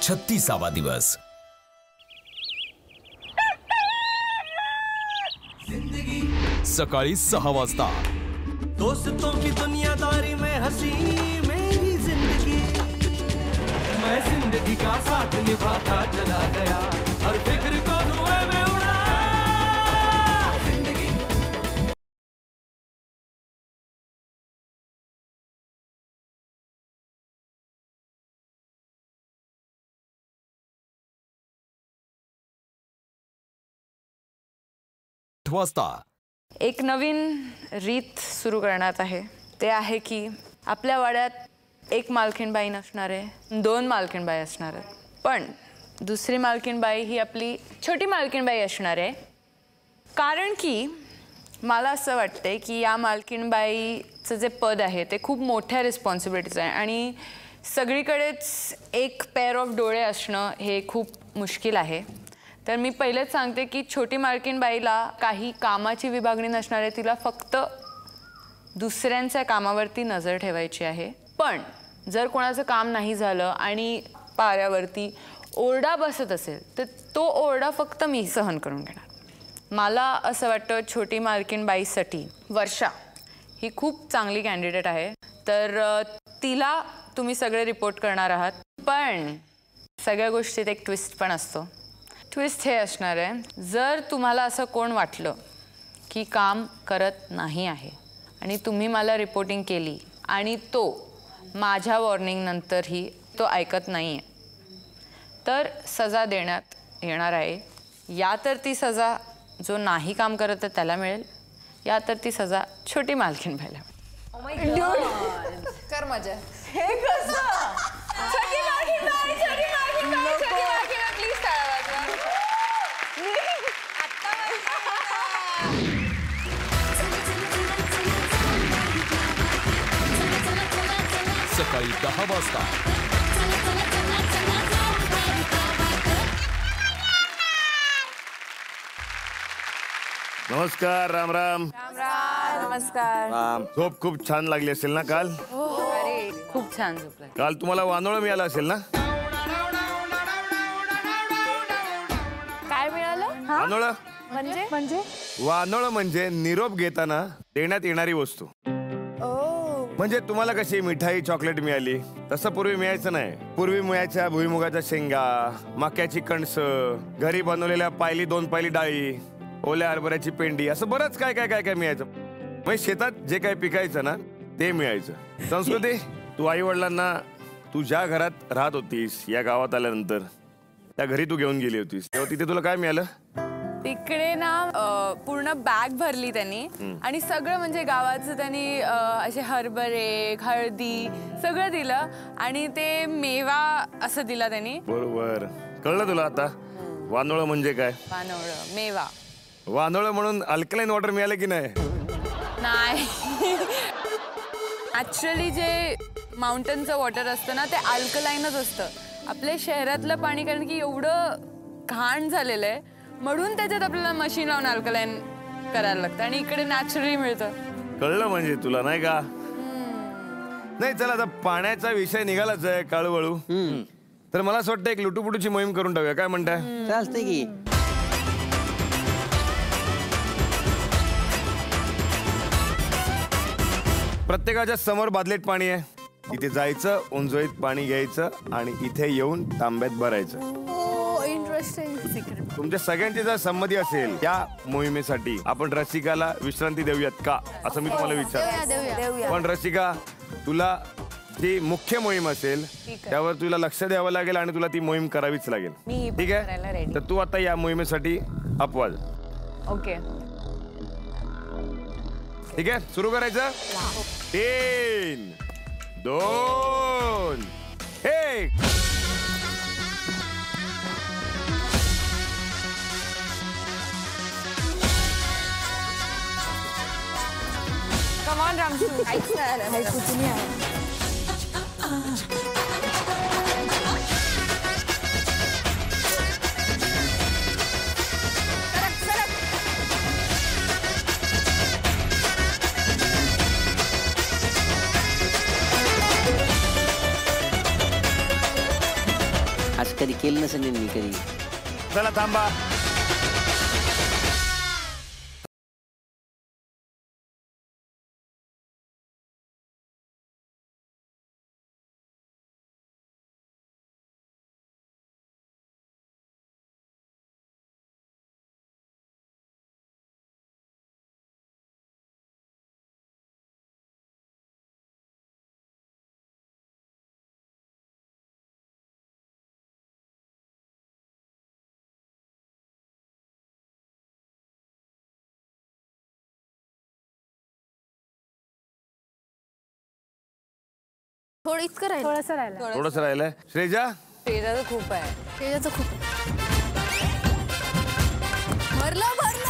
36वा दिवस. सकाळी 6 वाजता. दोस्तों की दुनियादारी में हंसी मेरी जिंदगी, मैं जिंदगी का साथ निभाता चला गया, हर फिक्र को धुएं में उड़ा जिंदगी. वाजता. एक नवीन रीत सुरू करण्यात आहे. ते आहे की आपल्या वाड्यात एक मालकीणबाई नसणार आहे, 2 मालकीणबाई असणार आहेत, पण दुसरी मालकीणबाई ही आपली छोटी मालकीणबाई असणार आहे. कारण की मला असं वाटतंय की या मालकीणबाईचं जे पद आहे ते खूप मोठ्या रिस्पॉन्सिबिलिटीचं आहे आणि सगळीकडेच एक पेअर ऑफ डोळे असणं हे खूप मुश्किल आहे. तर मी पहिलेच सांगते की छोटी मालकीणबाईला काही कामाची विभागणी नसणार आहे, तिला फक्त दुसऱ्यांच्या कामावरती नजर ठेवायची आहे. पण जर कोणाचं काम नाही झालं आणि पाऱ्यावरती ओरडा बसत असेल तर तो ओरडा फक्त मी सहन करून घेणार. मला असं वाटतं छोटी मालकीणबाईसाठी वर्षा ही खूप चांगली कॅन्डिडेट आहे. तर तिला तुम्ही सगळे रिपोर्ट करणार आहात. पण सगळ्या गोष्टीत एक ट्विस्ट पण असतो. ट्विस्ट हे असणार आहे, जर तुम्हाला असं कोण वाटलं की काम करत नाही आहे आणि तुम्ही मला रिपोर्टिंग केली आणि तो माझ्या वॉर्निंगनंतरही तो ऐकत नाही आहे, तर सजा देण्यात येणार आहे. या तर ती सजा जो नाही काम करत आहे त्याला मिळेल, या तर ती सजा छोटी मालकीणबाईला मिळेल. कर मजा. हे कसं? छोटी मालकीणबाई, छोटी मालकीणबाई, छोटी मालकीणबाई, प्लीज टाळा वाजवा. सकाळी 10 वाजता. नमस्कार. राम राम. नमस्कार. झोप खूप छान लागली असेल ना काल? अरे खूप छान झोपलाय. काल तुम्हाला वानोळं मिळालं असेल ना? काय मिळालं? वानोळं म्हणजे वानोळं म्हणजे निरोप घेताना देण्यात येणारी वस्तू. म्हणजे तुम्हाला कशी मिठाई चॉकलेट मिळाली तसं पूर्वी मिळायचं नाही. पूर्वी मिळायच्या भुईमुगाच्या शेंगा, मक्याची कणसं, घरी बनवलेल्या पायली 2 पायली डाळी, ओल्या हरभऱ्याची पेंडी, असं बरंच काय काय काय काय मिळायचं. म्हणजे शेतात जे काय पिकायचं ना ते मिळायचं. संस्कृती, तू आई वडिलांना तू ज्या घरात राहत होतीस या गावात आल्यानंतर त्या घरी तू घेऊन गेली होतीस, तेव्हा तिथे तुला काय मिळालं? तिकडे ना पूर्ण बॅग भरली त्यांनी आणि सगळं म्हणजे गावाचं त्यांनी असे हरभरे, हळदी सगळं दिलं आणि ते मेवा असं दिला त्यांनी. बरोबर, कळलं तुला आता वानोळं म्हणजे काय? वानोळं, मेवा. वानोळं म्हणून अल्कलाईन वॉटर मिळालं की नाही? नाही, ॲक्च्युअली जे माउंटनचं वॉटर असतं ना ते अल्कलाईनच असतं. आपल्या शहरातलं पाणी कारण की एवढं घाण झालेलं आहे म्हणून त्याच्यात आपल्याला मशीन लावून अल्कलाईन करायला लागतं आणि इकडे नॅचरली मिळतं. कळलं म्हणजे तुला नाही का? नाही, चला आता पाण्याचा विषय निघालाच आहे काळूवळू, तर मला असं वाटतं एक लुटूपुटूची मोहीम करून टाकूया. काय म्हणताय? चालतंय की. प्रत्येकाच्या समोर बादलीत पाणी आहे, इथे जायचं, उंजळीत पाणी घ्यायचं आणि इथे येऊन तांब्यात भरायचं. तुमच्या सगळ्यांची जर संमती असेल त्या मोहिमेसाठी आपण रसिकाला विश्रांती देऊयात का असं मी तुम्हाला विचारतो. पण रसिका, तुला जी मुख्य मोहीम असेल त्यावर तुला लक्ष द्यावं लागेल आणि तुला ती मोहीम करावीच लागेल. ठीक आहे, तर तू आता या मोहिमेसाठी अपवाद. ओके, ठीक आहे, सुरू करायचं. 3, 2, 1. Come on Ramsu. काहीच नाही आलं. असं कधी केलं नसेल मी कधी. चला थांबा. थोडं इतकं राहिलं. थोडंसं राहिलं. थोडंसं राहिलंय. श्रेजा तेजाचं खूप आहे. तेजाचं खूप भरलं भरलं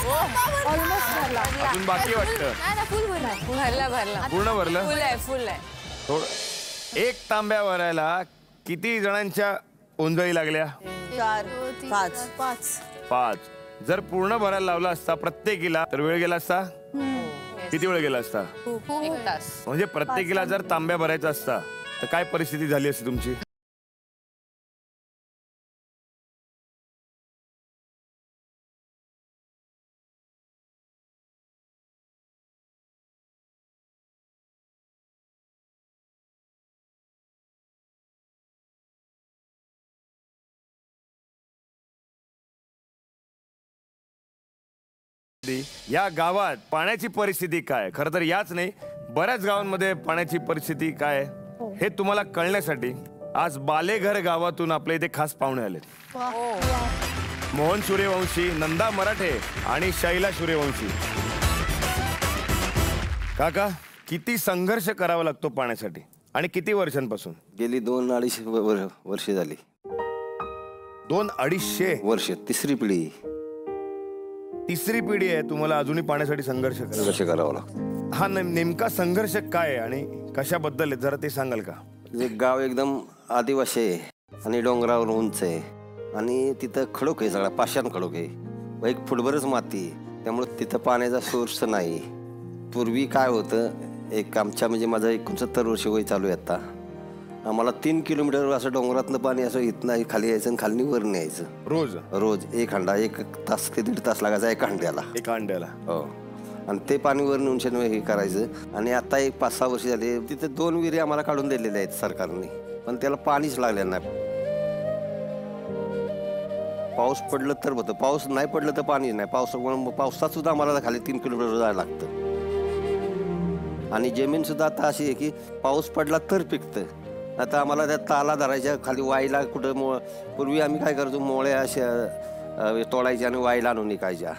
ऑलमोस्ट भरला. अजून बाकी वाटतं. नाही ना फुल भरला. भरला पूर्ण भरलं. फुल आहे. थोडं एक तांब्या भरायला किती जणांच्या ओंजळी लागल्या? 5. जर पूर्ण भरायला लावला असता प्रत्येकीला तर वेळ गेला असता. किती वेळ गेला असता? 1 तास. म्हणजे प्रत्येकीला जर तांब्या भरायचा असता तर काय परिस्थिती झाली असती तुमची? या गावात पाण्याची परिस्थिती काय? खरं तर याच नाही, बऱ्याच गावांमध्ये पाण्याची परिस्थिती काय हे तुम्हाला कळण्यासाठी आज बालेघर गावातून आपल्या इथे खास पाहुणे आले. मोहन सूर्यवंशी, नंदा मराठे आणि शैला सूर्यवंशी. काका, किती संघर्ष करावा लागतो पाण्यासाठी आणि किती वर्षांपासून? गेली 2-2.5 वर्षे झाली. 2-250 वर्ष. तिसरी पिढी आहे. तुम्हाला अजूनही पाण्यासाठी संघर्ष करावा लागतो. हा नेमका संघर्ष काय आहे आणि कशाबद्दल आहे जरा ते सांगाल का? गाव एकदम आदिवासी आहे आणि डोंगरावर उंच आहे आणि तिथं खडोक आहे, सगळा पाषाण खडोक आहे, 1 फुटभरच माती, त्यामुळे तिथं पाण्याचा सोर्स नाही. पूर्वी काय होतं, एक आमच्या म्हणजे माझं 69 वर्ष वय चालू आहे आता, आम्हाला 3 किलोमीटर असं डोंगरातनं पाणी असं इथनं खाली यायचं आणि खाली वर न्यायचं. रोज 1 हांडा, 1 तास ते 1.5 तास लागायचा एका हांड्याला. हो. आणि ते पाणी वर नेऊन हे करायचं. आणि आता 5-6 वर्ष झाले तिथे 2 विहिरी आम्हाला काढून दिलेल्या आहेत सरकारने, पण त्याला पाणीच लागलेलं नाही. पाऊस पडलं तर होतं, पाऊस नाही पडलं तर पाणी नाही. पावसात सुद्धा आम्हाला खाली 3 किलोमीटर जायला लागतं. आणि जमीन सुद्धा आता अशी आहे की पाऊस पडला तर पिकतं. आता आम्हाला त्या ताला धरायच्या खाली वाईला कुठं पूर्वी आम्ही काय करायचो, मोळ्या अशा तोडायच्या आणि वाईला आणून विकायच्या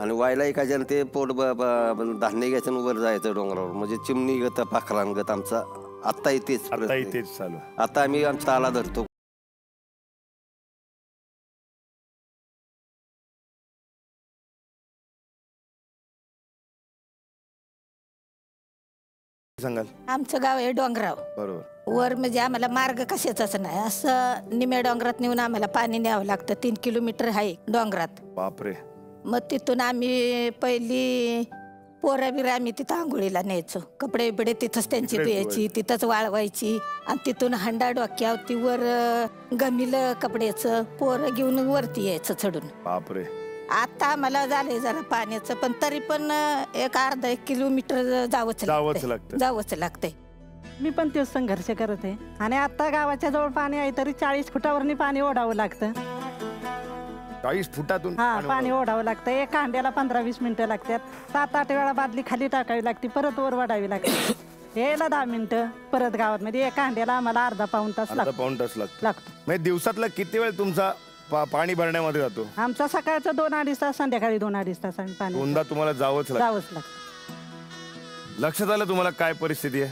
आणि वाईला विकायच्या आणि ते पोट धान्य घ्यायचं आणि वर जायचं डोंगरावर. म्हणजे चिमणी गत पाखरांगत आमचा आता इथेच चालू. आता आम्ही आमचा ताला धरतो. सांगाल? आमचं गाव आहे डोंगराव. बरोबर. वर म्हणजे आम्हाला मार्ग कशाचाच नाही, असं निम्या डोंगरात नेऊन आम्हाला पाणी न्यावं लागतं. 3 किलोमीटर आहे डोंगरात. बापरे. मग तिथून आम्ही पहिली पोरं आम्ही तिथं आंघोळीला न्यायचो. कपडे बिडे तिथंच त्यांची धुयायची, तिथंच वाळवायची आणि तिथून हंडा डोक्यावरती वर गमिलं कपड्याचं पोरं घेऊन वरती यायचं चढून. बापरे. आता आम्हाला झालंय जरा पाण्याचं, पण तरी पण 1-1.5 किलोमीटर जावंच लागतंय. मी पण तो संघर्ष करत आहे. आणि आता गावाच्या जवळ पाणी आहे तरी 40 फुटावरनी पाणी ओढावं लागतं. 40 फुटातून पाणी ओढावं लागतं. एका हांड्याला 15-20 मिनिटं लागतात. 7-8 वेळा बादली खाली टाकावी लागते, परत वर वाढावी लागते. यायला 10 मिनिटं, परत गावात मध्ये एका हांड्याला आम्हाला अर्धा-पाऊण तास लागतो. म्हणजे दिवसातला किती वेळ तुमचा पाणी भरण्यामध्ये जातो? आमचा सकाळचं 2-2.5 तास, संध्याकाळी 2-2.5 तास आम्ही पाणी दोनदा तुम्हाला जावंच लागतं. लक्षात आलं तुम्हाला काय परिस्थिती आहे?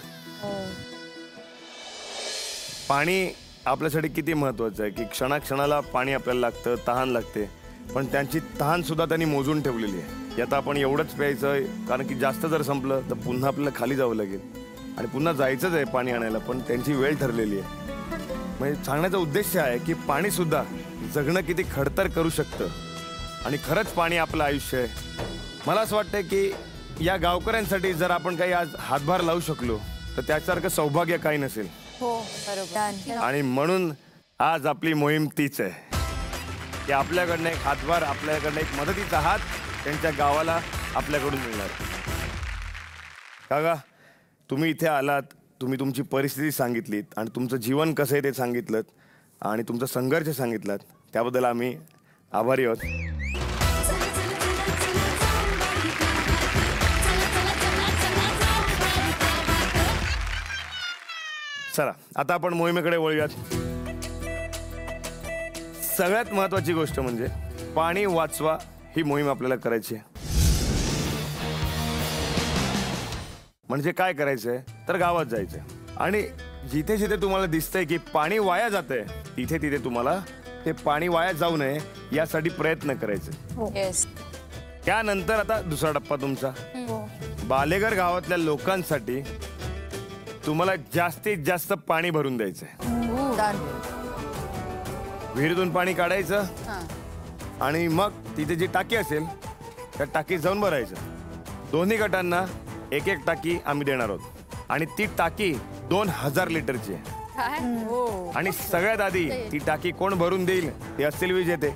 पाणी आपल्यासाठी किती महत्वाचं आहे की क्षणाक्षणाला पाणी आपल्याला लागतं, तहान लागते, पण त्यांची तहान सुद्धा त्यांनी मोजून ठेवलेली आहे की आता आपण एवढंच प्यायचं, कारण की जास्त जर संपलं तर पुन्हा आपल्याला खाली जावं लागेल आणि पुन्हा जायचंच आहे पाणी आणायला, पण त्यांची वेळ ठरलेली आहे. म्हणजे सांगण्याचा उद्देश आहे की पाणी सुद्धा जगणं किती खडतर करू शकतं आणि खरंच पाणी आपलं आयुष्य आहे. मला असं वाटतं की या गावकऱ्यांसाठी जर आपण काही आज हातभार लावू शकलो तर त्यासारखं सौभाग्य काही नसेल. हो बरोबर. आणि म्हणून आज आपली मोहीम तीच आहे की आपल्याकडनं एक हातभार, आपल्याकडनं एक मदतीचा हात त्यांच्या गावाला आपल्याकडून मिळणार. काका, तुम्ही इथे आलात, तुम्ही तुमची परिस्थिती सांगितलीत आणि तुमचं जीवन कसं आहे ते सांगितलं आणि तुमचा संघर्ष सांगितलात, त्याबद्दल आम्ही आभारी आहोत. चला आता आपण मोहिमेकडे वळूयात. सगळ्यात महत्वाची गोष्ट म्हणजे पाणी वाचवा ही मोहीम आपल्याला करायची आहे. म्हणजे काय करायचंय तर गावात जायचंय आणि जिथे जिथे तुम्हाला दिसतंय की पाणी वाया जातंय तिथे तिथे तुम्हाला ते पाणी वाया जाऊ नये यासाठी प्रयत्न करायचे. त्यानंतर आता दुसरा टप्पा तुमचा, बालेघर गावातल्या लोकांसाठी तुम्हाला जास्तीत जास्त पाणी भरून द्यायचंय. विहिरीतून पाणी काढायचं आणि मग तिथे जी टाकी असेल त्या टाकीत जाऊन भरायचं. दोन्ही गटांना एक एक टाकी आम्ही देणार आहोत आणि ती टाकी 2000 लिटरची आहे. आणि सगळ्यात आधी ती टाकी कोण भरून देईल ते असतील विजेते.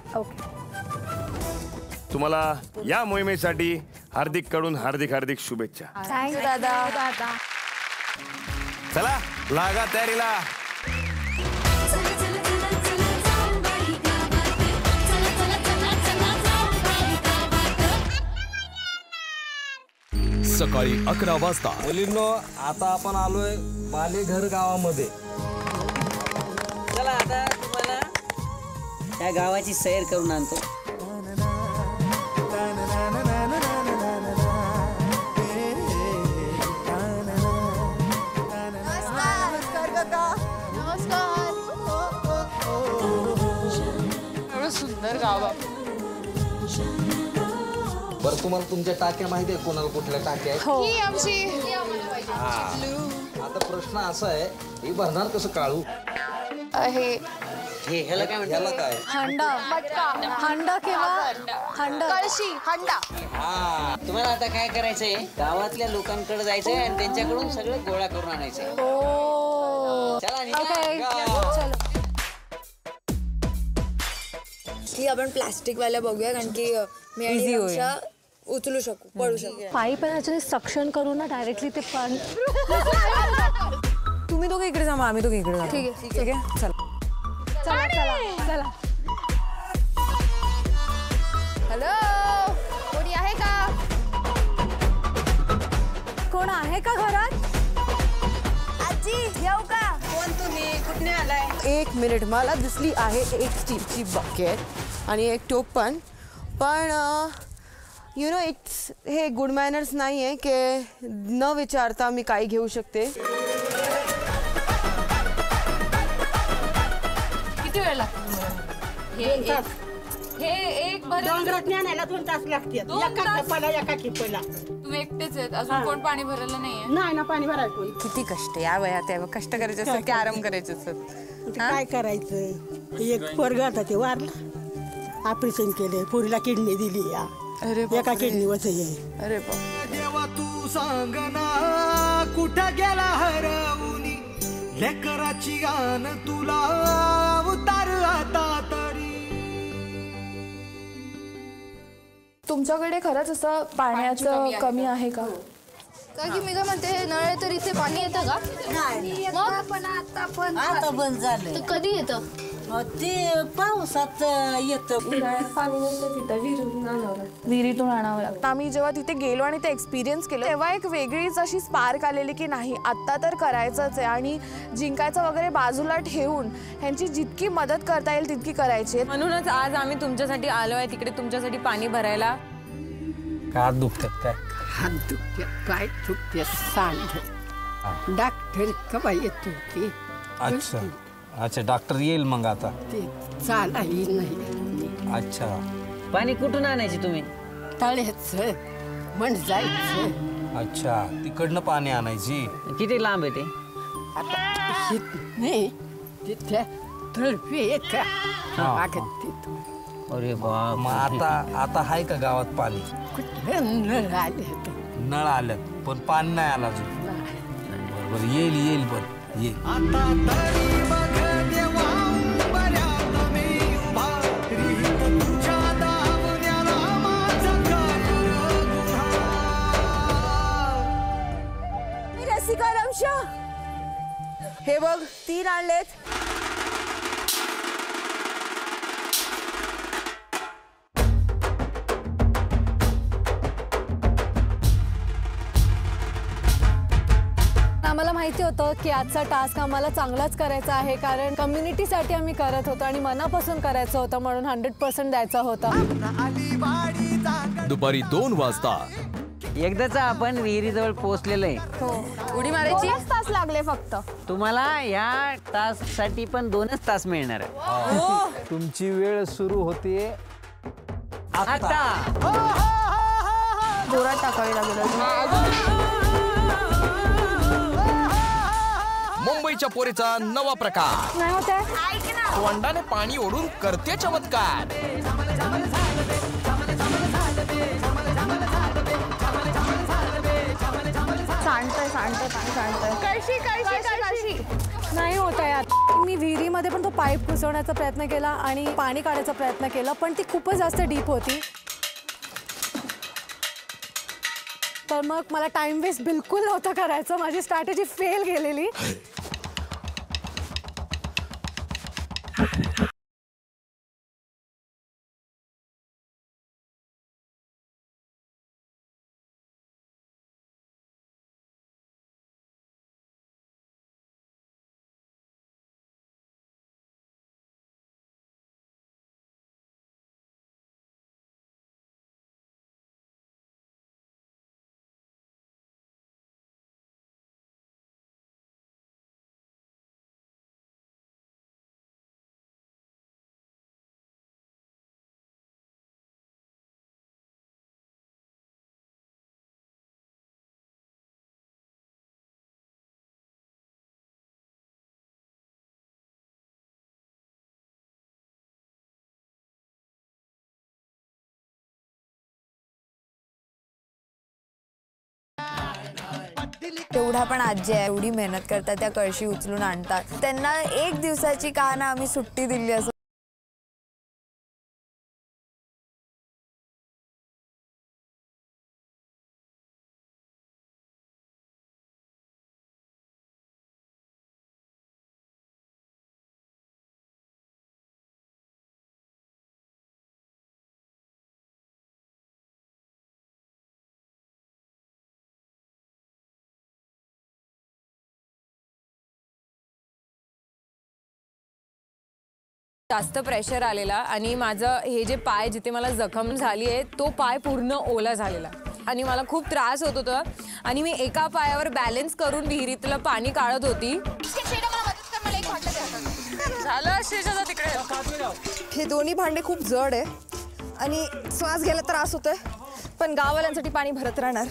तुम्हाला या मोहिमेसाठी हार्दिक कडून हार्दिक शुभेच्छा. थँक्यू दादा. चला लागा तयारीला. सकाळी 11 वाजता. मुलींनो, आता आपण आलोय बालेघर गावामध्ये. चला आता तुम्हाला त्या गावाची सैर करून आणतो. सुंदर गाव. बरं, तुम्हाला तुमच्या टाक्या माहिती आहे, कोणाला कुठल्या टाक्या आहेत? आता प्रश्न असा आहे, ही भरणार कसं काळू? ह्याला काय म्हणतात? काय हंडा, हंडा किंवा हंडा, कळशी, हंडा. तुम्हाला आता काय करायचंय, गावातल्या लोकांकडे जायचंय आणि त्यांच्याकडून सगळं गोळा करून आणायचंय. चला. की आपण प्लास्टिक वाल्या बघूया, कारण की मी आणि रक्षा उचलू शकू, पडू शकू. पाईप ह्याच्याने सक्शन करून ना डायरेक्टली ते पाणी. तुम्ही दोघे इकडे जा, आम्ही दोघे इकडे जा. ठीक आहे, ठीक आहे. चला चला चला चला. हॅलो, कोणी आहे का? कोण आहे का घरात? आजी येऊ का? कोण तुम्ही? कुठे आलाय? 1 मिनिट, मला दिसली आहे एक स्टीलची बकेट आणि एक टोपण, पण यु नो इट्स हे गुड मॅनर्स नाही आहे की न विचारता मी काही घेऊ शकते. किती वेळ लागतो? हे एक आणायला 2 तास लागते. तुम्ही एकटेच आहेत, अजून कोण पाणी भरलेलं नाहीये? नाही ना, पाणी भरायचं. किती कष्ट या वयात आहे, कष्ट करायचे असतात की आराम करायचे असतात? काय करायचं, एक पोरगा होता ते वारला, ऑपरेशन केले, पोरीला किडनी दिली या. अरे एका किडनी वच आहे. अरे बाप. देवा तू सांग ना कुठं गेला हरवूनी, लेकराची गान तुला उतार आता तरी. तुमच्याकडे खरंच असं पाण्याचं कमी आहे का? कारण की मी काय म्हणते, हे नळ आहे तर इथे पाणी येतं का? नाही, पण आता बंद झालं. कधी येतं? ते पावसात येतं. विहिरीतून आणावं लागतं. आम्ही जेव्हा तिथे गेलो आणि ते एक्सपिरियन्स केलं तेव्हा एक वेगळीच अशी स्पार्क आलेली की नाही, आत्ता तर करायचंच आहे आणि जिंकायचं वगैरे बाजूला ठेवून ह्यांची जितकी मदत करता येईल तितकी करायची. म्हणूनच आज आम्ही तुमच्यासाठी आलो आहे तिकडे, तुमच्यासाठी पाणी भरायला. हात दुखतात काय? हात दुखतात, पाय दुखतात, सांड. डॉक्टर कवा येत होते. अच्छा अच्छा, डॉक्टर येईल मग आता? ते चालाही नाही. अच्छा, पाणी कुठून आणायचे तुम्ही? तळ्याचं म्हण जायचं. अच्छा, तिकडनं पाणी आणायची. किती लांब आहे ते? आता नाही, तिथे तळपी आहे का? मागत तिथून. अरे बाप. मग आता आहे का गावात पाणी? कुठलं नळ आले. नळ आल्यात पण पाणी नाही आलं अजून. बरोबर, येईल पण येईल. आता तरी बघ देवा रसिका रमशा हे बघ 3 आणलेत. आम्हाला माहिती होतं की आजचा टास्क आम्हाला चांगलाच करायचा आहे, कारण कम्युनिटीसाठी आम्ही करत होतो आणि मनापासून करायचं होतं, म्हणून 100% द्यायचा होता. दुपारी 2 वाजता एकदाच आपण विहिरीजवळ पोहोचलेलो आहे. हो, उडी मारायची 2 तास लागले फक्त. तुम्हाला या टास्क साठी पण 2च तास मिळणार आहे. तुमची वेळ सुरू होते आता. जोरात टाकावी लागेल. मुंबईच्या पोरीचा नवा प्रकार. नाही होत तोंडाने पाणी ओढून करते चमत्कार. नाही होत यार. मी विहिरीमध्ये पण तो पाईप घुसवण्याचा प्रयत्न केला आणि पाणी काढायचा प्रयत्न केला, पण ती खूपच जास्त डीप होती. तर मग मला टाइम वेस्ट बिलकुल नव्हतं करायचं. माझी स्ट्रॅटेजी फेल गेलेली. तेवढा पण आजी आहे, एवढी मेहनत करतात, त्या कळशी उचलून आणतात. त्यांना 1 दिवसाची का ना आम्ही सुट्टी दिली असं. जास्त प्रेशर आलेला आणि माझं हे जे पाय जिथे मला जखम झाली आहे तो पाय पूर्ण ओला झालेला आणि मला खूप त्रास होत होता आणि मी एका पायावर बॅलन्स करून विहिरीतलं पाणी काढत होती. झालं शेजाचा तिकडे. हे दोन्ही भांडे खूप जड आहे आणि श्वास घ्यायला त्रास होतोय, पण गाववाल्यांसाठी पाणी भरत राहणार.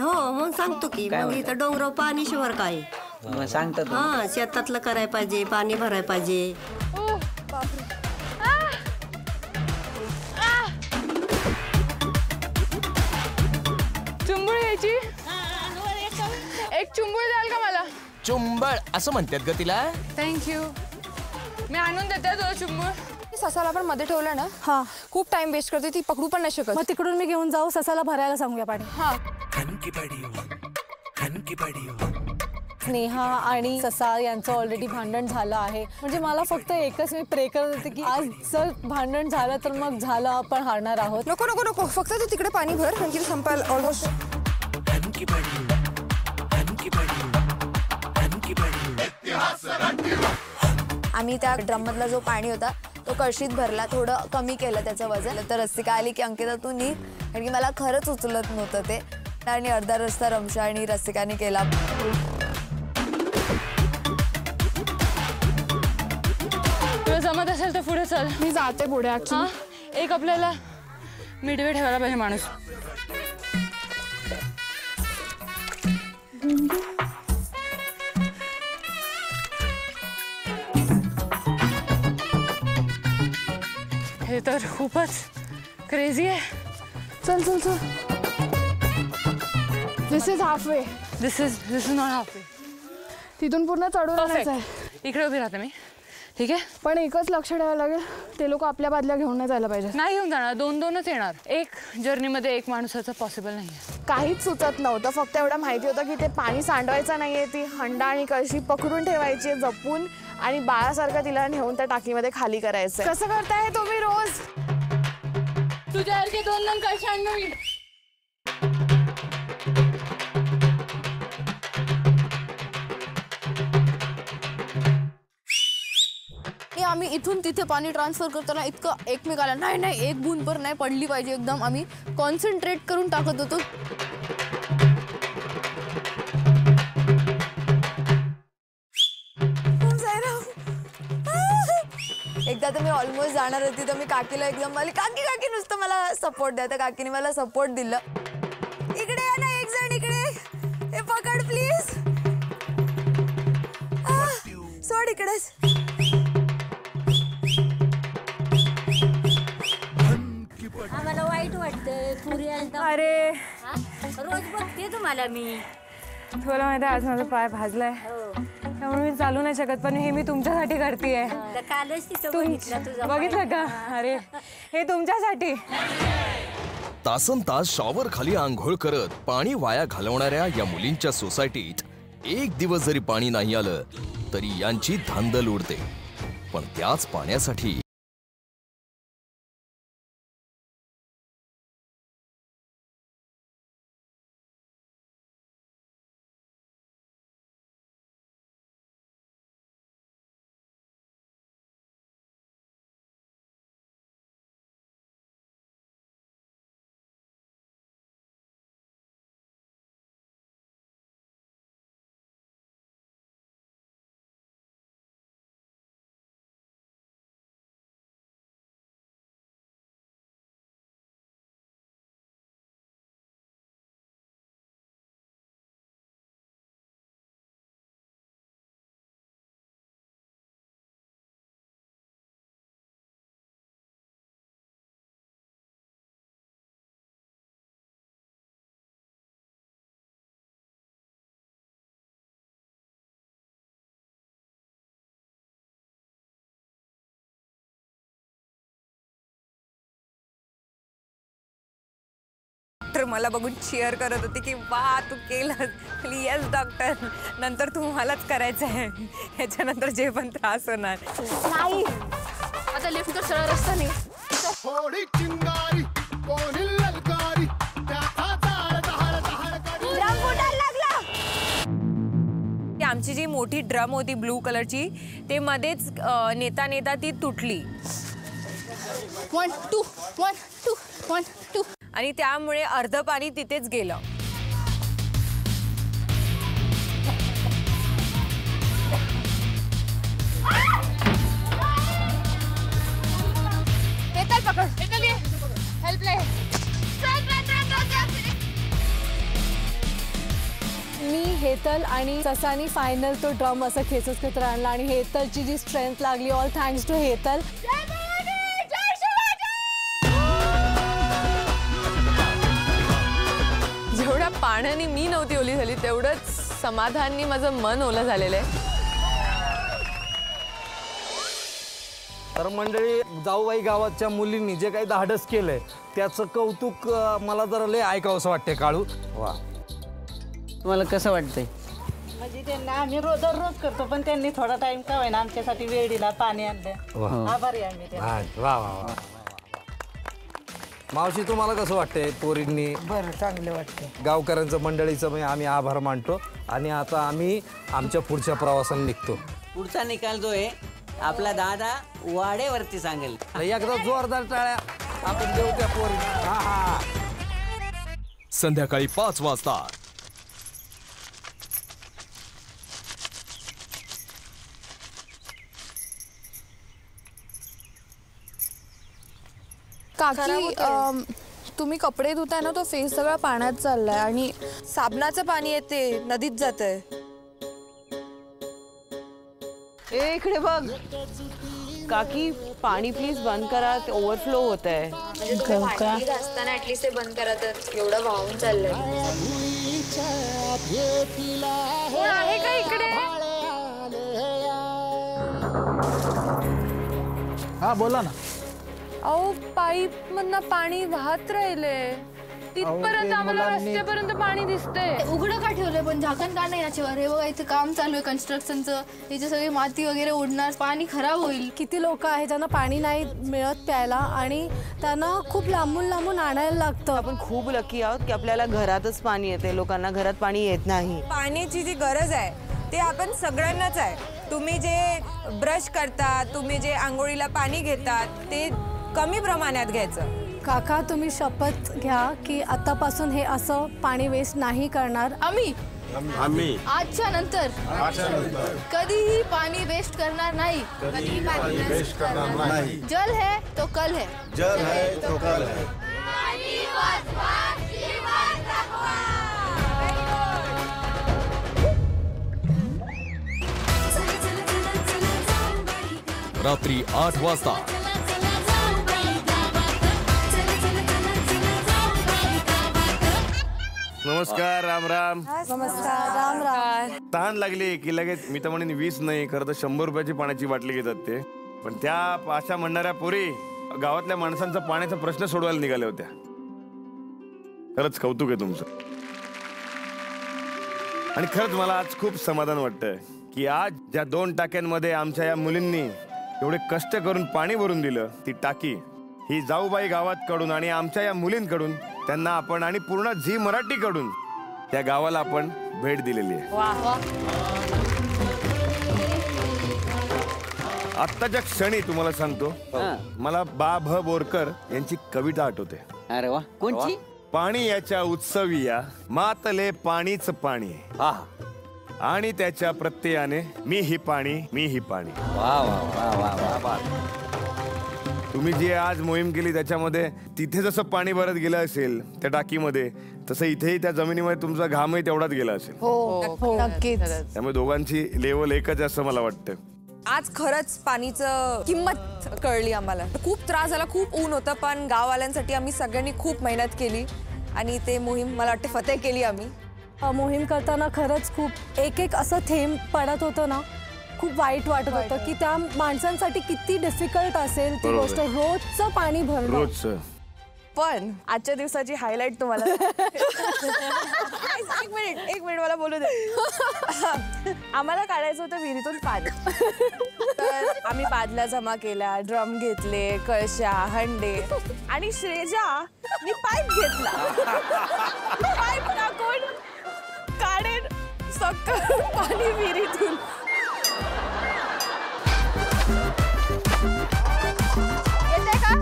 हो मग सांगतो की मग इथं डोंगराव पाणी शिवार काय सांगतो. हा शेतातलं करायला पाहिजे, पाणी भरायला पाहिजे. चुंबळ घ्यायची. एक चुंबळ द्याल का मला? चुंबळ असं म्हणतात ग तिला. थँक्यू. मी आणून देते तुला चुंबळ. ससाला पण मध्ये ठेवलं ना. हा खूप टाइम वेस्ट करते ती, पकडू पण नाही शकत. मग तिकडून मी घेऊन जाऊ, ससाला भरायला सांगूया पाणी. हा. स्नेहा आणि ससा यांचं ऑलरेडी भांडण झालं आहे. म्हणजे मला फक्त एकच मी प्रे करत होते की आज जर भांडण झालं तर मग झालं, आपण हारणार आहोत. नको नको नको, फक्त तू तिकडे पाणी भर, कारण की संपायला ऑलमोस्ट. आम्ही त्या ड्रममधला जो पाणी होता तो कळशीत भरला, थोडं कमी केलं त्याचं वजन. तर रसिका आली की अंकिता तू नी, कारण की मला खरंच उचलत नव्हतं ते, आणि अर्धा रस्ता रमशा आणि रसिकाने केला. तुला जमत असेल तर पुढे चल. मी जाते पुढे. एक आपल्याला मिडवे ठेवायला पाहिजे माणूस. तर खूपच क्रेझी आहे. चल चल चल. This is half way. This is not half way. तिथून पूर्ण चढून आणायचं आहे. इकडे उभी राहते मी. ठीक आहे. पण एकच लक्ष ठेवायला लागेल, ते लोक आपल्या बादल्या घेऊन नाही जायला पाहिजे. नाही घेऊन जाणार, 2-2च येणार. एक जर्नीमध्ये एक माणसाचं पॉसिबल नाही आहे. काहीच सुचत नव्हतं, फक्त एवढं माहिती होतं की ते पाणी सांडवायचं नाहीये. ती हंडा आणि कळशी पकडून ठेवायची जपून आणि बाळासारखं तिला नेऊन त्या टाकीमध्ये खाली करायचं. कसं करताय तुम्ही रोज? तुझ्यासारखे 2 कळशी आणू मी. आम्ही इथून तिथे पाणी ट्रान्सफर करताना इतकं एकमेकाला नाही एक बूंद पर नाही पडली पाहिजे, एकदम आम्ही कॉन्सन्ट्रेट करून टाकत होतो. एकदा तर मी ऑलमोस्ट जाणार होती, तर मी काकीला एकदम मला काकी नुसतं मला सपोर्ट द्या. तर काकीने मला सपोर्ट दिलं. इकडे या ना एक जण, इकडे हे पकड प्लीज. सोड इकडेच. आम्हाला वाईट वाटतंय पुरी. अरे रोज बघते तुम्हाला मी. तुला माहिती आहे आज माझा पाय भाजलाय, त्यामुळे मी चालू नाही शकत. पण हे मी तुमच्यासाठी करतेय. कालच तिथं बघितलं तुझं. बघितलं का? अरे हे तुमच्यासाठी. तासनतास शॉवर खाली आंघोळ करत पाणी वाया घालवणाऱ्या या मुलींच्या सोसायटीत एक दिवस जरी पाणी नाही आलं तरी यांची धांदल उडते. पण त्याच पाण्यासाठी मला बघून चीअर करत होती की वा तू केलं. येस डॉक्टर, नंतर तू मलाच करायचं आहे. ह्याच्यानंतर जे पण त्रास होणार नाही. आता लिफ्ट कर, सरळ रस्ता नाही. आमची जी मोठी ड्रम होती ब्लू कलरची, ते मध्येच नेता नेता ती तुटली. 1 2 1 2 1 2 आणि त्यामुळे अर्ध पाणी तिथेच गेलं. हेतल पकड. हेतल ये, हेल्प ले. मी हेतल आणि ससानी फायनल तो ड्रम असं खेचत आणला आणि हेतलची जी स्ट्रेंथ लागली, ऑल थँक्स टू हेतल. जेवढ्या पाण्याने मी नव्हती ओली झाली तेवढंच समाधानाने माझं मन ओलं झालेलं आहे. तर मंडळी, जाऊबाई गावाच्या मुलींनी जे काही धाडस केलंय त्याचं कौतुक मला जरा लय ऐकावंसं वाटतंय. काळू, वा. तुम्हाला कसं वाटतंय? म्हणजे त्यांना आम्ही रोज करतो, पण त्यांनी थोडा टाइम का होईना आमच्यासाठी वेळ दिला, पाणी आणलं. आभारी आम्ही त्यांचे. वा वा वा. मावशी, तुम्हाला कसं वाटतंय पोरींनी? बरं, चांगलं वाटतंय. गावकऱ्यांचं मंडळीचं आम्ही आभार मानतो आणि आता आम्ही आमच्या पुढच्या प्रवासाला निघतो. पुढचा निकाल जो आहे आपला दादा वाडेवरती सांगेल. एकदा जोरदार टाळ्या आपण देऊ त्या पोरी. हा. संध्याकाळी 5 वाजता काकी, तुम्ही कपडे धुताय ना, तो फेस सगळा पाण्यात चाललाय आणि साबणाचं पाणी येते नदीत जातंय. इकडे बघ. काकी पाणी प्लीज बंद करा, ते ओव्हरफ्लो होत आहे. असताना ऍटलीस्ट ते बंद करा, तर एवढं वाहून चाललंय. कोण आहे का इकडे? हा बोला ना. अहो पाईप मधनं पाणी वाहत राहिले, तिथपर्यंत आम्हाला रस्त्यापर्यंत पाणी दिसतंय. उघडं का ठेवलंय पण झाकण का नाही याच्यावर? हे बघा इथे काम चालू आहे कन्स्ट्रक्शनचं, त्याची सगळी माती वगैरे उडणार, पाणी खराब होईल. किती लोक आहेत ज्यांना पाणी नाही मिळत प्यायला आणि त्यांना खूप लांबून लांबून आणायला लागतं. आपण खूप लकी आहोत की आपल्याला घरातच पाणी येते, लोकांना घरात पाणी येत नाही. पाण्याची जी गरज आहे ते आपण सगळ्यांनाच आहे. तुम्ही जे ब्रश करता, तुम्ही जे आंघोळीला पाणी घेतात ते कमी प्रमाणात घ्यायचं. काका तुम्ही शपथ घ्या की आतापासून हे असं पाणी वेस्ट नाही करणार. आम्ही आजच्या नंतर कधीही पाणी वेस्ट करणार नाही. जल है तो कल है. जल है तो कल है. रात्री 8 वाजता नमस्कार. राम राम. नमस्कार. राम राम. तहान लागली की लगेच मी तर म्हणेन 20 नाही, खरं तर 100 रुपयाची पाण्याची बाटली घेतात ते. पण त्या अशा म्हणणाऱ्या पोरी गावातल्या माणसांचा पाण्याचा प्रश्न सोडवायला निघाल्या होत्या. खरंच कौतुक आहे तुमचं. आणि खरंच मला आज खूप समाधान वाटतंय की आज ज्या 2 टाक्यांमध्ये आमच्या या मुलींनी एवढे कष्ट करून पाणी भरून दिलं, ती टाकी ही जाऊबाई गावात कडून आणि आमच्या या मुलींकडून त्यांना आपण आणि पूर्ण झी मराठीकडून त्या गावाला आपण भेट दिलेली आहे. आत्ताच्या क्षणी तुम्हाला सांगतो, मला बा भ बोरकर यांची कविता आठवते. अरे वा, कोणची? पाणी याच्या उत्सवी या मातले पाणीच पाणी, आणि त्याच्या प्रत्ययाने मी ही पाणी, मी ही पाणी. वा वा वा वा वा. तुम्ही जी आज मोहीम केली त्याच्यामध्ये तिथे जसं पाणी भरत गेलं असेल त्या टाकीमध्ये, तसं इथेही त्या जमिनीमध्ये तुमचा घामही तेवढाच गेला असेल. हो नक्कीच. त्यामुळे दोघांची लेवल एकच असं मला वाटतं. आज खरंच पाणीचं किंमत कळली आम्हाला. खूप त्रास झाला, खूप ऊन होतं, पण गाववाल्यांसाठी आम्ही सगळ्यांनी खूप मेहनत केली आणि ते मोहीम मला वाटते फतेह केली आम्ही. मोहीम करताना खरंच खूप एक असं थेंब पडत होतं ना, खूप वाईट वाटत होतं की त्या माणसांसाठी किती डिफिकल्ट असेल ती गोष्ट, रोजचं पाणी भरणं. पण आजच्या दिवसाची हायलाइट तुम्हाला एक मिनिट मला बोलू दे. आम्हाला काढायचं होतं विहिरीतून पाणी, तर आम्ही बादल्या जमा केल्या, ड्रम घेतले, कळशा, हंडे, आणि श्रेजा मी पाईप घेतला. पाईप टाकून काढेन सगळं पाणी विहिरीतून. येते का?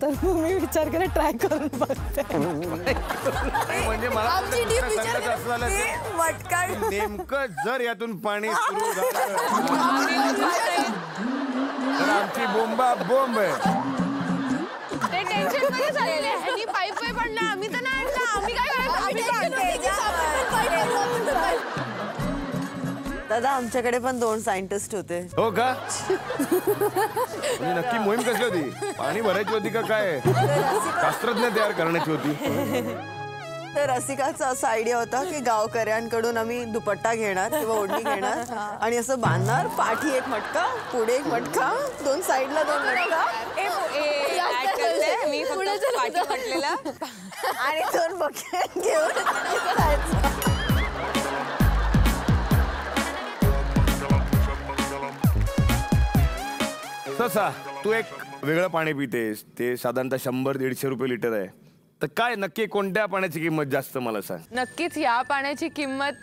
तर मी विचार केला ट्राय करून बघते. म्हणजे मला नेमकं जर यातून पाणी सुरू झालं तर आमची बोंबा बोंब आहे. ते टेन्शन मध्ये झालेले आहे. पाईप पण नाही, आम्ही तर नाही आणला. आम्ही काय दादा आमच्याकडे पण 2 सायंटिस्ट होते. हो का? नक्की मोहीम कशी होती? पाणी भरायची होती का काय? शास्त्रज्ञ तयार करण्याची होती. तर रसिकाचा असा आयडिया होता की गावकऱ्यांकडून आम्ही दुपट्टा घेणार किंवा ओढणी घेणार आणि असं बांधणार, पाठी एक मटका, पुढे एक मटका, 2 साईडला 2 मटका, मी फक्त पाठी म्हटलेला आणि 2 बकेट घेऊन तसा तू एक वेगळं पाणी पितेस, ते साधारणतः 100-150 रुपये लिटर आहे. तर काय नक्की कोणत्या पाण्याची किंमत जास्त मला सांग. नक्कीच या पाण्याची किंमत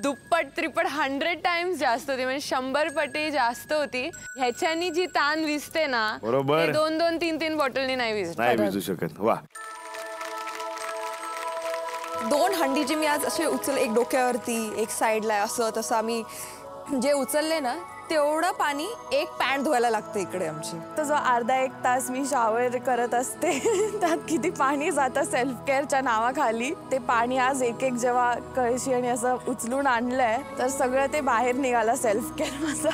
दुप्पट त्रिपट 100 टाइम्स जास्त होती, म्हणजे 100 पटी जास्त होती. ह्याच्यानी जी ताण विजते ना, बरोबर, 2-2, 3-3 बॉटलनी नाही विजू शकत. वा. 2 हंडी जी मी आज असे उचल, एक डोक्यावरती, एक साईडला, असं तसं आम्ही जे उचलले ना तेवढं पाणी एक पॅन्ट धुवायला लागतं इकडे आमची. तर जो अर्धा एक तास मी शावर करत असते त्यात किती पाणी जातं सेल्फ केअरच्या नावाखाली. ते पाणी आज एक एक जेव्हा कळशी आणि असं उचलून आणलंय तर सगळं ते बाहेर निघालं सेल्फ केअर माझा.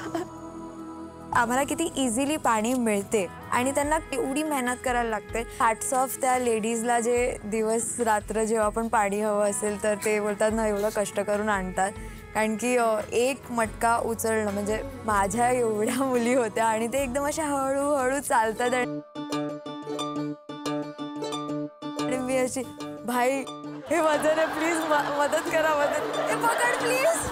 आम्हाला किती इझिली पाणी मिळते आणि त्यांना एवढी मेहनत करायला लागते. हॅट्स ऑफ त्या लेडीजला जे दिवस रात्र जेव्हा पण पाणी हवं असेल तर ते बोलतात ना एवढं कष्ट करून आणतात. कारण की एक मटका उचलणं म्हणजे माझ्या एवढ्या मुली होत्या आणि ते एकदम अशा हळूहळू चालतात आणि मी अशी भाई हे माझं रे प्लीज मदत करा मदत हे पकड प्लीज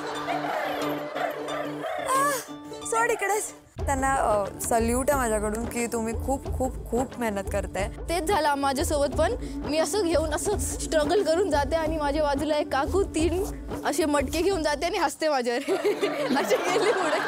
सोड इकडेच. त्यांना सल्यूट आहे माझ्याकडून की तुम्ही खूप खूप खूप मेहनत करताय. तेच झालं माझ्यासोबत पण. मी असं घेऊन असं स्ट्रगल करून जाते आणि माझ्या बाजूला एक काकू 3 असे मटके घेऊन जाते आणि हसते माझ्यावर असे गेले पुढे.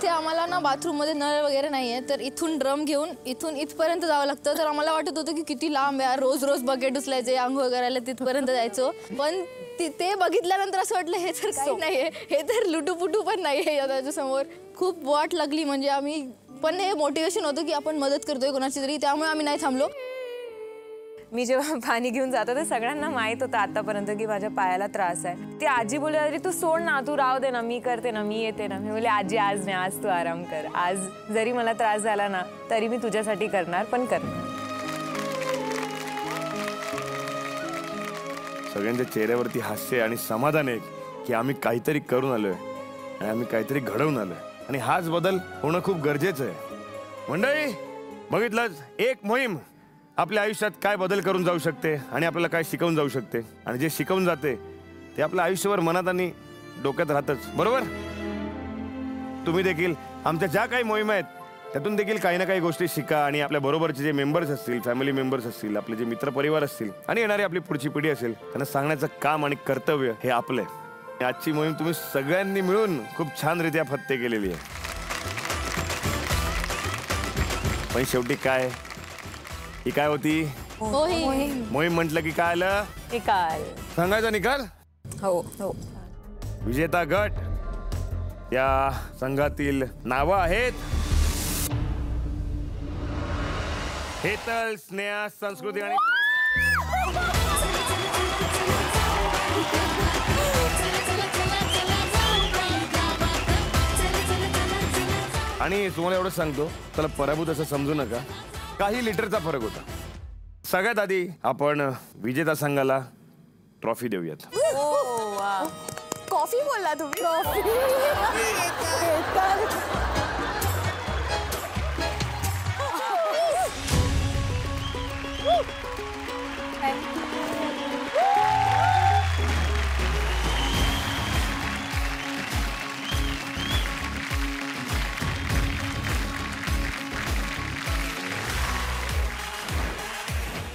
ते आम्हाला ना बाथरूममध्ये नळ वगैरे नाही आहे तर इथून ड्रम घेऊन इथून इथपर्यंत जावं लागतं. तर आम्हाला वाटत होतं की किती लांब आहे, रोज रोज बकेट उचलायचे, आंघोळ करायला तिथपर्यंत जायचो. पण ते बघितल्यानंतर असं वाटलं हे तर काही नाही आहे, हे तर लुटूपुटू पण नाही आहे त्याच्यासमोर. खूप वाट लागली म्हणजे आम्ही पण हे मोटिवेशन होतं की आपण मदत करतोय कोणाची तरी, त्यामुळे आम्ही नाही थांबलो. मी जेव्हा पाणी घेऊन जातो तर सगळ्यांना माहित होतं आतापर्यंत की माझ्या पायाला त्रास आहे. ती आजी बोलली अरे तू सोड ना, तू राहू दे ना, मी करते ना, मी येते ना. मी बोलले आजी आज नाही, आज तू आराम कर. आज जरी मला त्रास झाला ना तरी मी तुझ्यासाठी करणार, पण करणार. सगळ्यांच्या चेहऱ्यावरती हास्य आणि समाधान आहे की आम्ही काहीतरी करून आलोय आणि आम्ही काहीतरी घडवून आलोय आणि हाच बदल होणं खूप गरजेचं आहे. मंडळी बघितलंच, एक मोहीम आपल्या आयुष्यात काय बदल करून जाऊ शकते आणि आपल्याला काय शिकवून जाऊ शकते. आणि जे शिकवून जाते ते आपल्या आयुष्यभर मनात आणि डोक्यात राहतच. बरोबर? तुम्ही देखील आमच्या ज्या काही मोहिमा आहेत त्यातून देखील काही ना काही गोष्टी शिका आणि आपल्या बरोबरचे जे मेंबर्स असतील, फॅमिली मेंबर्स असतील, आपले जे मित्रपरिवार असतील आणि येणारी आपली पुढची पिढी असेल त्यांना सांगण्याचं काम आणि कर्तव्य हे आपलं आहे. आजची मोहीम तुम्ही सगळ्यांनी मिळून खूप छानरित्या फत्ते केलेली आहे. पण शेवटी काय, ही काय होती मोहीम म्हटलं की काय आलं? निकाल. सांगायचा निकाल. हो हो. विजेता गट या संघातील नावं आहेत हेतल, स्नेहा, संस्कृती आणि तुम्हाला एवढं सांगतो, त्याला पराभूत असं समजू नका. काही लिटरचा फरक होता. सगळ्यात आधी आपण विजेता संघाला ट्रॉफी देऊयात. कॉफी बोलला तुम्ही? कॉफी.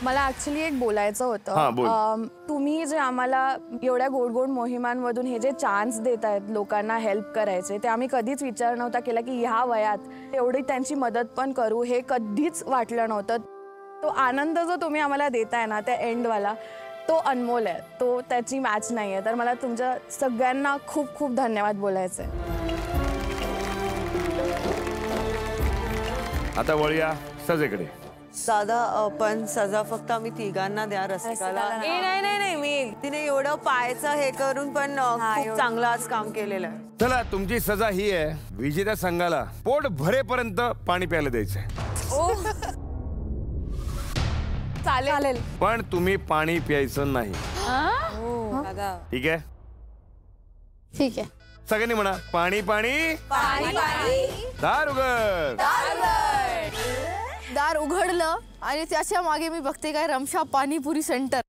मला ऍक्च्युली एक बोलायचं होतं. तुम्ही जे आम्हाला एवढ्या गोड गोड मोहिमांमधून हे जे चान्स देत आहेत लोकांना हेल्प करायचे, ते आम्ही कधीच विचार नव्हता केला की ह्या वयात एवढी त्यांची मदत पण करू, हे कधीच वाटलं नव्हतं. तो आनंद जो तुम्ही आम्हाला देताय ना त्या एंडवाला, तो अनमोल आहे, तो त्याची मॅच नाही आहे. तर मला तुमच्या सगळ्यांना खूप खूप धन्यवाद बोलायचं आहे. आता वळूया सजेकडे. दादा पण सजा फक्त आम्ही तिघांना द्या रसिकाला. नाही मी तिने एवढं पायाचं हे करून पण खूप चांगलं आज काम केलेलं आहे. चला, तुमची सजा ही आहे, विजेत्या संघाला पोट भरेपर्यंत पाणी प्यायला द्यायचंय. चालेल, पण तुम्ही पाणी प्यायचं नाही. ठीक आहे? ठीक आहे. सगळ्यांनी म्हणा पाणी पाणी दार उघड. दार उघडलं आणि त्याच्या मागे मी बघते काय रमशा पाणीपुरी सेंटर.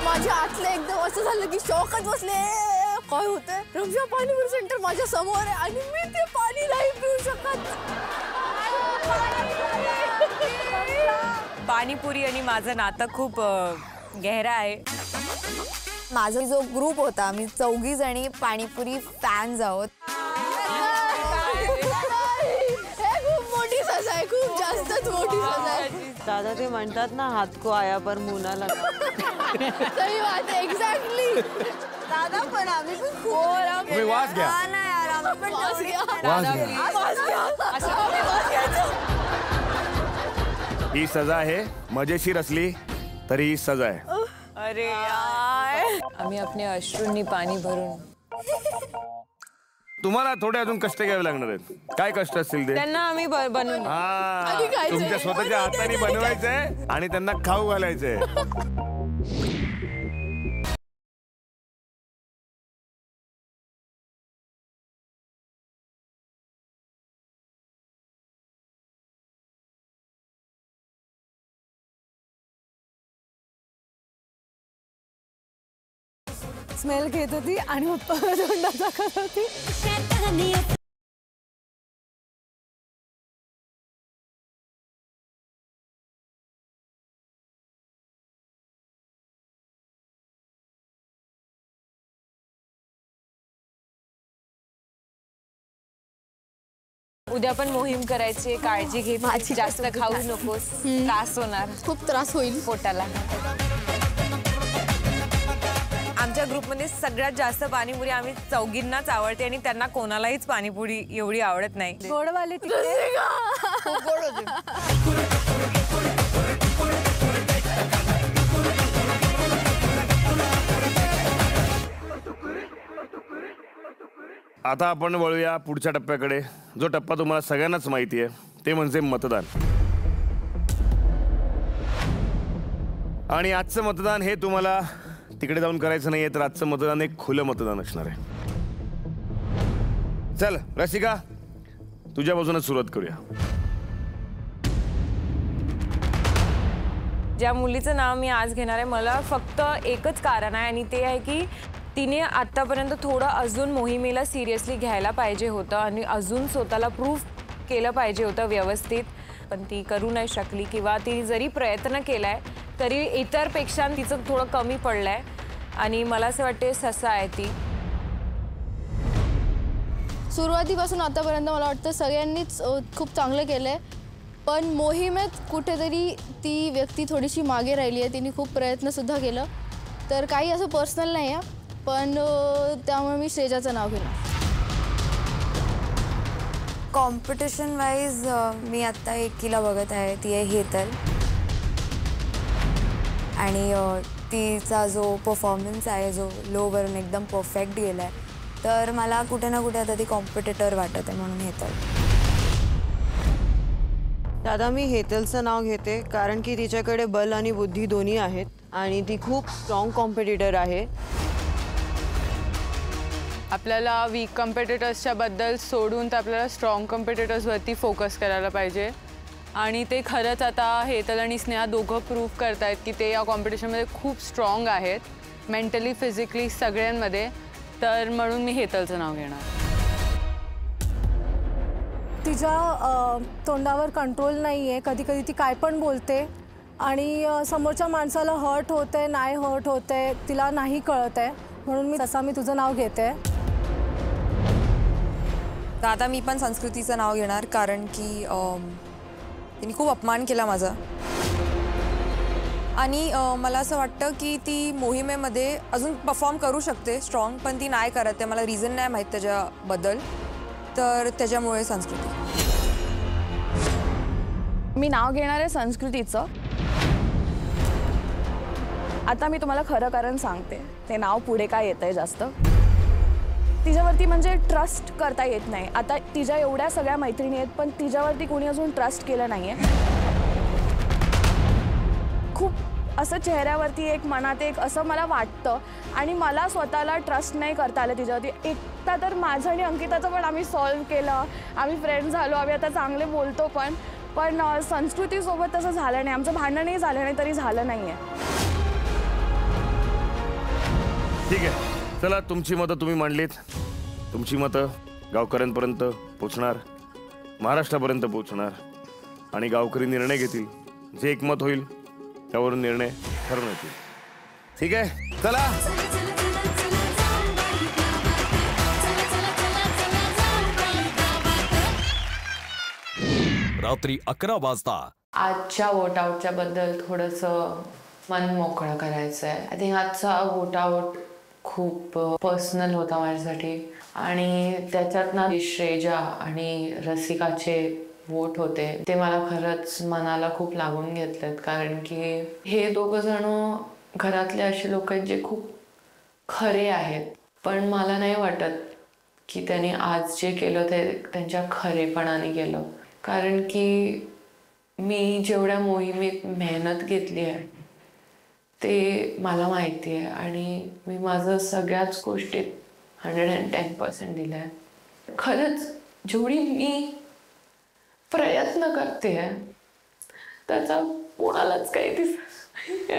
माझ्या आतलं एकदम असं झालं की शॉकच बसले. काय होतंय? रमशा पाणीपुरी सेंटर माझ्या समोर आहे आणि मी ते पाणी नाही पिऊ शकत. पाणीपुरी आणि माझं नातं खूप गहरा आहे. माझा जो ग्रुप होता, आम्ही 4 जणी पाणीपुरी फॅन्स आहोत. खूप जास्तच मोठी सजा आहे. दादा ते म्हणतात ना, हात को आया पर मुना लगा. सही बात आहे, एक्झॅक्टली. दादा पण आम्ही पण खूप तुम्ही वास घ्या. हा ना यार, आम्ही पण वास घ्या. ही सजा आहे. मजेशीर असली तरी ही सजा आहे. अरे यार, आम्ही आपले अश्रूंनी पाणी भरून. तुम्हाला थोडे अजून कष्ट घ्यावे लागणार आहेत. काय कष्ट असतील ते त्यांना आम्ही बनवून तुमच्या स्वतःच्या हाताने बनवायचंय आणि त्यांना खाऊ घालायचंय. स्मेल घेत होती आणि मग तोंडात टाकत होती. उद्या पण मोहीम करायची, काळजी घे, जास्त खाऊ नकोस, त्रास होणार, खूप त्रास होईल पोटाला. आमच्या ग्रुपमध्ये सगळ्यात जास्त पाणीपुरी आम्ही चौघींनाच आवडते आणि त्यांना कोणालाहीच पाणीपुरी एवढी आवडत नाही. गोडवाले तिथे खूप गोड होते. आता आपण वळूया पुढच्या टप्प्याकडे, जो टप्पा तुम्हाला सगळ्यांनाच माहिती आहे, ते म्हणजे मतदान. आणि आजचं मतदान हे तुम्हाला तिकडे जाऊन करायचं नाहीये, तर आजचं मतदान एक खुलं मतदान असणार आहे. चल रसिका, तुझ्यापासूनच सुरुवात करूया. ज्या मुलीचं नाव मी आज घेणार आहे, मला फक्त एकच कारण आहे आणि ते आहे की तिने आत्तापर्यंत थोडं अजून मोहिमेला सिरियसली घ्यायला पाहिजे होतं आणि अजून स्वतःला प्रूफ केलं पाहिजे होतं व्यवस्थित, पण ती करू नाही शकली. किंवा ती जरी प्रयत्न केलाय तरी इतरपेक्षा तिचं थोडं कमी पडलंय आणि मला असं वाटते ससा आहे ती. सुरुवातीपासून आतापर्यंत मला वाटतं सगळ्यांनीच खूप चांगलं केलंय, पण मोहिमेत कुठेतरी ती व्यक्ती थोडीशी मागे राहिली आहे. तिने खूप प्रयत्नसुद्धा केलं. तर काही असं पर्सनल नाही आहे, पण त्यामुळे मी श्रेजाचं नाव घेणार. कॉम्पिटिशन वाईज मी आत्ता एकीला बघत आहे, ती आहे हेतल. आणि तिचा जो परफॉर्मन्स आहे, जो लोवरून एकदम परफेक्ट गेला आहे, तर मला कुठे ना कुठे आता ती कॉम्पिटिटर वाटत आहे, म्हणून हेतल. दादा मी हेतलचं नाव घेते, कारण की तिच्याकडे बल आणि बुद्धी दोन्ही आहेत आणि ती खूप स्ट्रॉंग कॉम्पिटिटर आहे. आपल्याला वीक कॉम्पिटिटर्सच्या बद्दल सोडून तर आपल्याला स्ट्रॉंग कॉम्पिटिटर्सवरती फोकस करायला पाहिजे. आणि ते खरंच आता हेतल आणि स्नेहा दोघं प्रूव्ह करतायत की ते या कॉम्पिटिशनमध्ये खूप स्ट्रॉंग आहेत, मेंटली फिजिकली सगळ्यांमध्ये. तर म्हणून मी हेतलचं नाव घेणार. तिच्या तोंडावर कंट्रोल नाही आहे, कधी कधी ती काय पण बोलते आणि समोरच्या माणसाला हर्ट होते, नाही हर्ट होते, तिला नाही कळत आहे, म्हणून मी तुझं नाव घेते. तर आता मी पण संस्कृतीचं नाव घेणार, कारण की तिने खूप अपमान केला माझा आणि मला असं वाटतं की ती मोहिमेमध्ये अजून परफॉर्म करू शकते स्ट्रॉंग, पण ती नाही करत आहे. मला रिझन नाही माहीत त्याच्याबद्दल, तर त्याच्यामुळे संस्कृती. मी नाव घेणार आहे संस्कृतीचं. आता मी तुम्हाला खरं कारण सांगते, ते नाव पुढे काय येत आहे जास्त. तिच्यावरती म्हणजे ट्रस्ट करता येत नाही. आता तिच्या एवढ्या सगळ्या मैत्रिणी आहेत, पण तिच्यावरती कोणी अजून ट्रस्ट केलं नाही आहे. खूप असं चेहऱ्यावरती एक, मनात एक असं मला वाटतं आणि मला स्वतःला ट्रस्ट नाही करता आलं तिच्यावरती. एकदा तर माझं आणि अंकिताचं पण आम्ही सॉल्व्ह केलं, आम्ही फ्रेंड झालो, आम्ही आता चांगले बोलतो, पण संस्कृतीसोबत तसं झालं नाही. आमचं भांडणही झालं नाही, तरी झालं नाही आहे. ठीक आहे, चला तुमची मतं तुम्ही मांडलीत. तुमची मतं गावकऱ्यांपर्यंत पोचणार, महाराष्ट्रापर्यंत पोचणार आणि गावकरी निर्णय घेतील. जे एकमत होईल त्यावरून निर्णय ठरवून येतील. ठीक आहे, चला. रात्री 11 वाजता आजच्या वोट आउटच्या बद्दल थोडंसं मन मोकळं करायचं आहे. आय थिंक आजचा वोट आउट खूप पर्सनल होता माझ्यासाठी आणि त्याच्यात ना श्रेजा आणि रसिकाचे वोट होते ते मला खरंच मनाला खूप लागून घेतलेत, कारण की हे दोघं जण घरातले असे लोक आहेत जे खूप खरे आहेत, पण मला नाही वाटत की त्यांनी आज जे केलं ते त्यांच्या खरेपणाने केलं, कारण की मी जेवढ्या मोहिमेत मेहनत घेतली आहे ते मला माहिती आहे आणि मी माझं सगळ्याच गोष्टीत 110% दिलं आहे. खरंच जेवढी मी प्रयत्न करते त्याचा कोणालाच काही दिसत